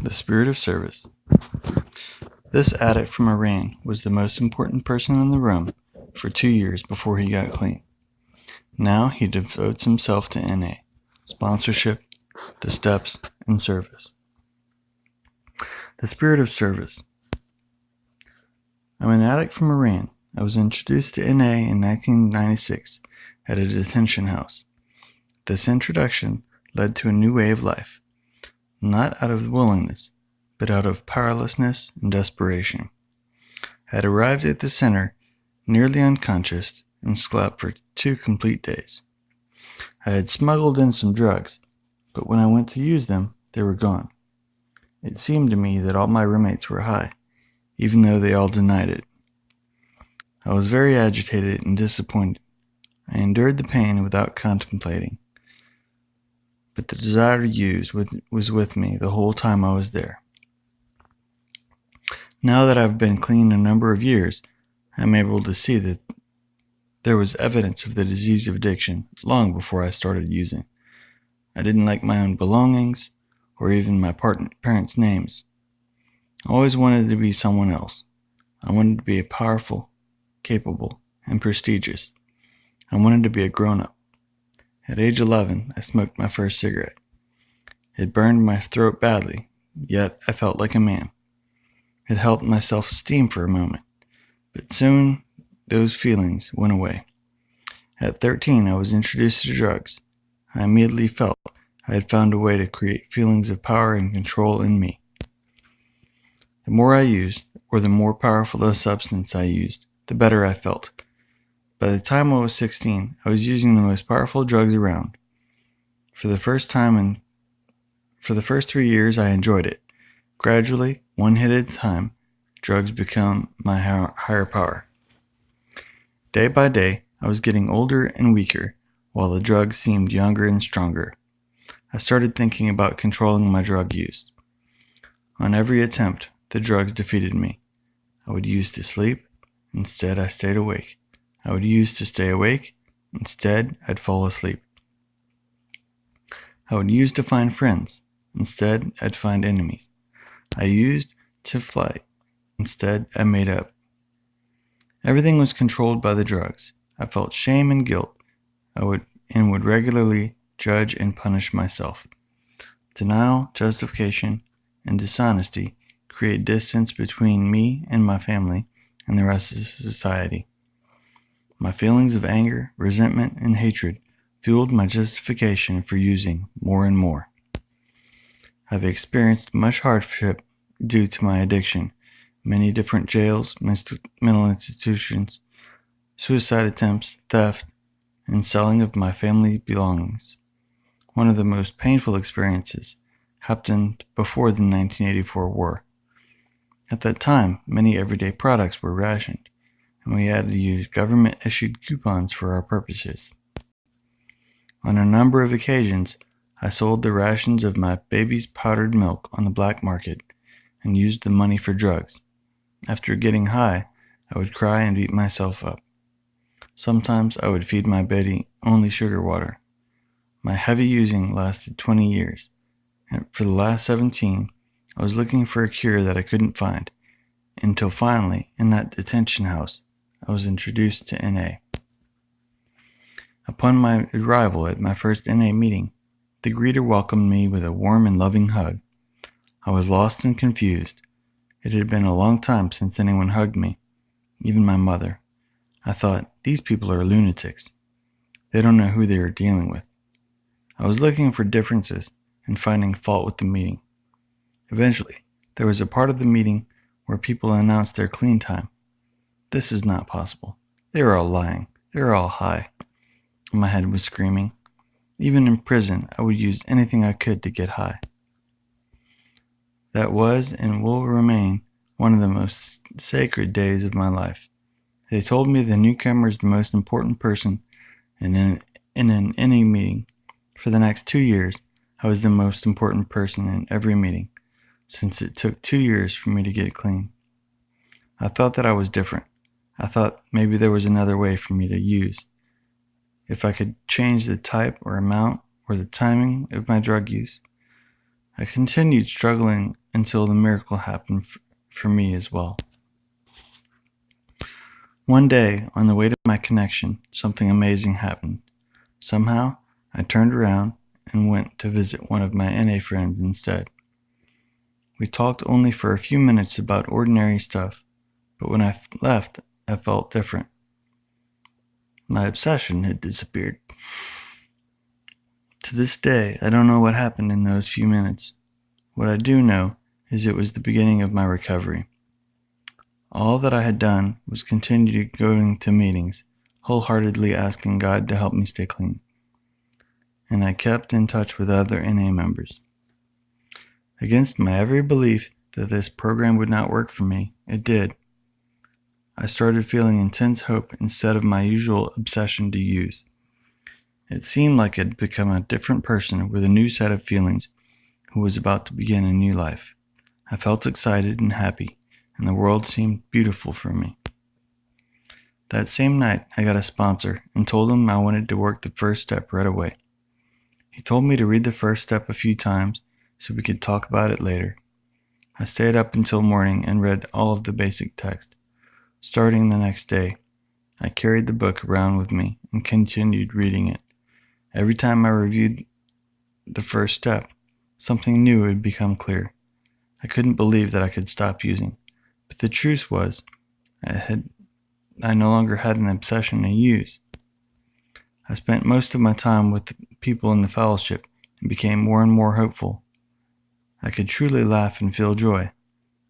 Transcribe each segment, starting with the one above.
The spirit of service. This addict from Iran was the most important person in the room for 2 years before he got clean. Now he devotes himself to NA, sponsorship, the steps, and service. The spirit of service. I'm an addict from Iran. I was introduced to NA in 1996 at a detention house. This introduction led to a new way of life, not out of willingness, but out of powerlessness and desperation. I had arrived at the center nearly unconscious and slept for 2 complete days. I had smuggled in some drugs, but when I went to use them, they were gone. It seemed to me that all my roommates were high, even though they all denied it. I was very agitated and disappointed. I endured the pain without contemplating, but the desire to use was with me the whole time I was there. Now that I've been clean a number of years, I'm able to see that there was evidence of the disease of addiction long before I started using. I didn't like my own belongings or even my parents' names. I always wanted to be someone else. I wanted to be powerful, capable, and prestigious. I wanted to be a grown-up. At age 11, I smoked my first cigarette. It burned my throat badly, yet I felt like a man. It helped my self-esteem for a moment, but soon those feelings went away. At 13, I was introduced to drugs. I immediately felt I had found a way to create feelings of power and control in me. The more I used, or the more powerful the substance I used, the better I felt. By the time I was 16, I was using the most powerful drugs around. For the first 3 years, I enjoyed it. Gradually, one hit at a time, drugs become my higher power. Day by day, I was getting older and weaker, while the drugs seemed younger and stronger. I started thinking about controlling my drug use. On every attempt, the drugs defeated me. I would use to sleep, instead I stayed awake. I would use to stay awake, instead I'd fall asleep. I would use to find friends, instead I'd find enemies. I used to fly, instead I made up. Everything was controlled by the drugs. I felt shame and guilt. I would regularly judge and punish myself. Denial, justification, and dishonesty create distance between me and my family and the rest of society. My feelings of anger, resentment, and hatred fueled my justification for using more and more. I've experienced much hardship due to my addiction, many different jails, mental institutions, suicide attempts, theft, and selling of my family belongings. One of the most painful experiences happened before the 1984 war. At that time, many everyday products were rationed, and we had to use government-issued coupons for our purposes. On a number of occasions, I sold the rations of my baby's powdered milk on the black market and used the money for drugs. After getting high, I would cry and beat myself up. Sometimes I would feed my baby only sugar water. My heavy using lasted 20 years, and for the last 17, I was looking for a cure that I couldn't find, until finally, in that detention house, I was introduced to NA. Upon my arrival at my first NA meeting, the greeter welcomed me with a warm and loving hug. I was lost and confused. It had been a long time since anyone hugged me, even my mother. I thought, these people are lunatics. They don't know who they are dealing with. I was looking for differences and finding fault with the meeting. Eventually, there was a part of the meeting where people announced their clean time. This is not possible. They are all lying. They are all high. My head was screaming. Even in prison, I would use anything I could to get high. That was and will remain one of the most sacred days of my life. They told me the newcomer is the most important person in an NA meeting. For the next 2 years, I was the most important person in every meeting, since it took 2 years for me to get clean. I thought that I was different. I thought maybe there was another way for me to use. If I could change the type or amount or the timing of my drug use. I continued struggling until the miracle happened for me as well. One day, on the way to my connection, something amazing happened. Somehow, I turned around and went to visit one of my NA friends instead. We talked only for a few minutes about ordinary stuff, but when I left, I felt different. My obsession had disappeared. To this day, I don't know what happened in those few minutes. What I do know is it was the beginning of my recovery. All that I had done was continue going to meetings, wholeheartedly asking God to help me stay clean. And I kept in touch with other NA members. Against my every belief that this program would not work for me, it did. I started feeling intense hope instead of my usual obsession to use. It seemed like I'd become a different person with a new set of feelings who was about to begin a new life. I felt excited and happy, and the world seemed beautiful for me. That same night, I got a sponsor and told him I wanted to work the first step right away. He told me to read the first step a few times so we could talk about it later. I stayed up until morning and read all of the basic text. Starting the next day, I carried the book around with me and continued reading it. Every time I reviewed the first step, something new would become clear. I couldn't believe that I could stop using, but the truth was, I no longer had an obsession to use. I spent most of my time with the people in the fellowship and became more and more hopeful. I could truly laugh and feel joy.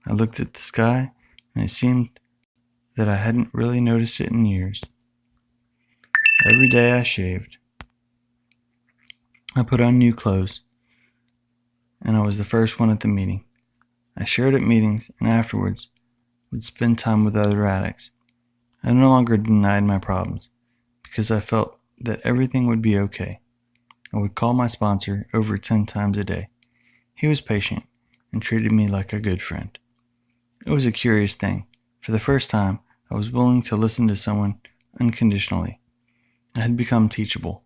I looked at the sky, and it seemed that I hadn't really noticed it in years. Every day I shaved. I put on new clothes, and I was the first one at the meeting. I shared at meetings and afterwards would spend time with other addicts. I no longer denied my problems because I felt that everything would be okay. I would call my sponsor over 10 times a day. He was patient and treated me like a good friend. It was a curious thing. For the first time, I was willing to listen to someone unconditionally. I had become teachable,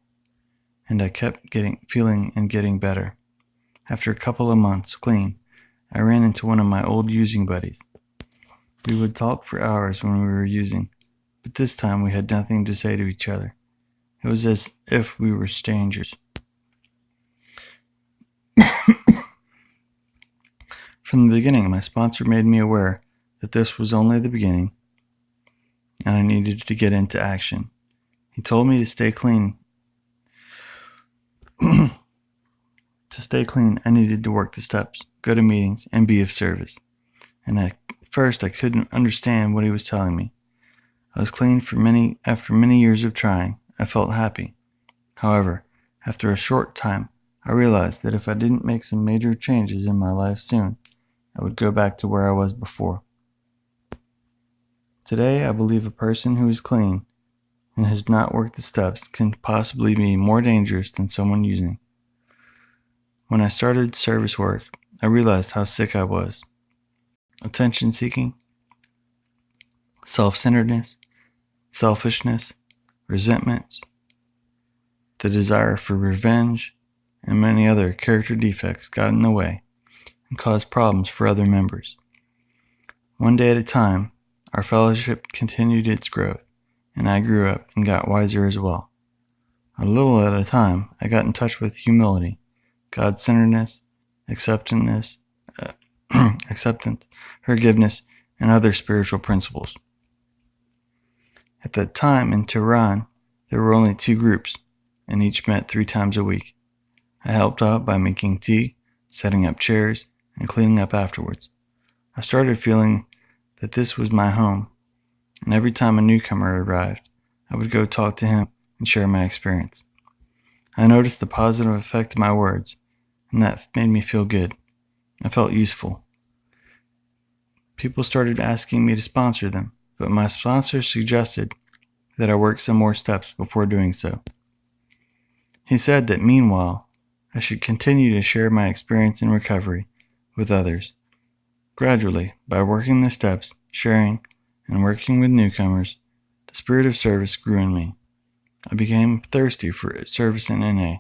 and I kept getting better. After a couple of months clean, I ran into one of my old using buddies. We would talk for hours when we were using, but this time we had nothing to say to each other. It was as if we were strangers. From the beginning, my sponsor made me aware that this was only the beginning, and I needed to get into action. He told me to stay clean. To stay clean, I needed to work the steps, go to meetings, and be of service. And at first, I couldn't understand what he was telling me. I was clean after many years of trying. I felt happy. However, after a short time, I realized that if I didn't make some major changes in my life soon, I would go back to where I was before. Today, I believe a person who is clean and has not worked the steps can possibly be more dangerous than someone using. When I started service work, I realized how sick I was. Attention-seeking, self-centeredness, selfishness, resentment, the desire for revenge, and many other character defects got in the way and caused problems for other members. One day at a time, our fellowship continued its growth, and I grew up and got wiser as well. A little at a time, I got in touch with humility, God-centeredness, acceptance, forgiveness, and other spiritual principles. At that time in Tehran, there were only 2 groups, and each met 3 times a week. I helped out by making tea, setting up chairs, and cleaning up afterwards. I started feeling that this was my home, and every time a newcomer arrived, I would go talk to him and share my experience. I noticed the positive effect of my words, and that made me feel good. I felt useful. People started asking me to sponsor them, but my sponsor suggested that I work some more steps before doing so. He said that meanwhile, I should continue to share my experience in recovery with others. Gradually, by working the steps, sharing, and working with newcomers, the spirit of service grew in me. I became thirsty for service in NA.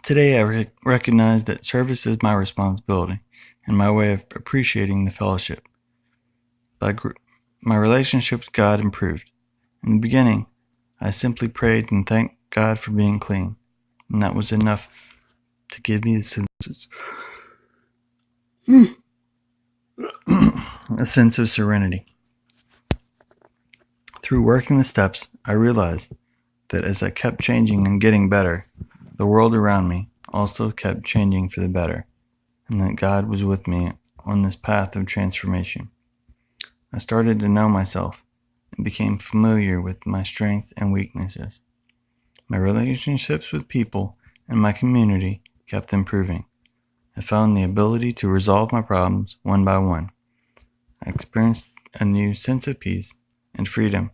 Today I recognize that service is my responsibility and my way of appreciating the fellowship. My relationship with God improved. In the beginning, I simply prayed and thanked God for being clean, and that was enough to give me a sense of serenity. Through working the steps, I realized that as I kept changing and getting better, the world around me also kept changing for the better, and that God was with me on this path of transformation. I started to know myself and became familiar with my strengths and weaknesses. My relationships with people and my community kept improving. I found the ability to resolve my problems one by one. I experienced a new sense of peace and freedom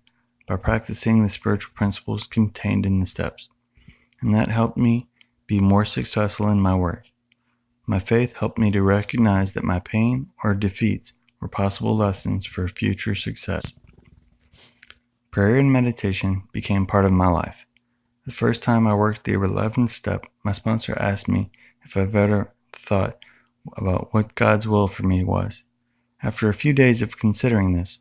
by practicing the spiritual principles contained in the steps, and that helped me be more successful in my work. My faith helped me to recognize that my pain or defeats were possible lessons for future success. Prayer and meditation became part of my life. The first time I worked the 11th step, my sponsor asked me if I've ever thought about what God's will for me was. After a few days of considering this,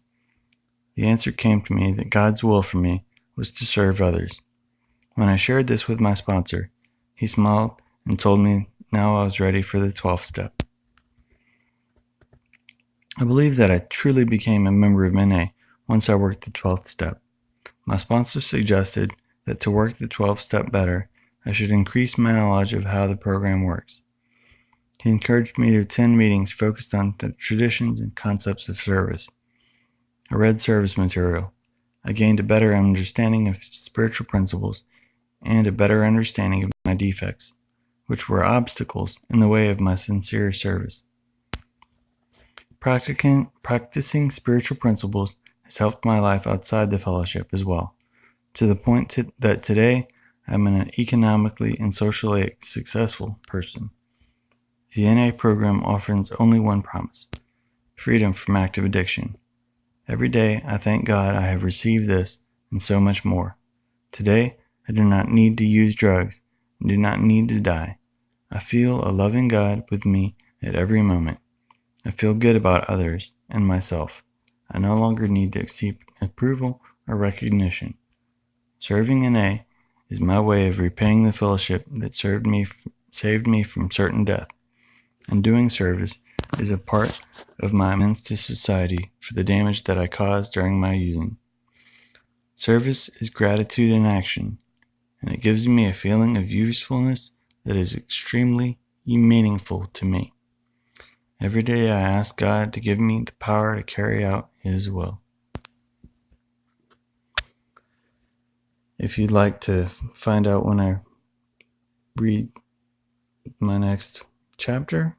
the answer came to me that God's will for me was to serve others. When I shared this with my sponsor, he smiled and told me now I was ready for the 12th step. I believe that I truly became a member of NA once I worked the 12th step. My sponsor suggested that to work the 12th step better, I should increase my knowledge of how the program works. He encouraged me to attend meetings focused on the traditions and concepts of service. I read service material. I gained a better understanding of spiritual principles and a better understanding of my defects, which were obstacles in the way of my sincere service. Practicing spiritual principles has helped my life outside the fellowship as well, to the point that today I'm an economically and socially successful person. The NA program offers only one promise: freedom from active addiction. Every day I thank God I have received this and so much more. Today I do not need to use drugs and do not need to die. I feel a loving God with me at every moment. I feel good about others and myself. I no longer need to seek approval or recognition. Serving in A is my way of repaying the fellowship that saved me from certain death, and doing service is a part of my amends to society for the damage that I caused during my using. Service is gratitude in action, and it gives me a feeling of usefulness that is extremely meaningful to me. Every day I ask God to give me the power to carry out His will. If you'd like to find out when I read my next chapter,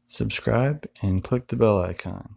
subscribe and click the bell icon.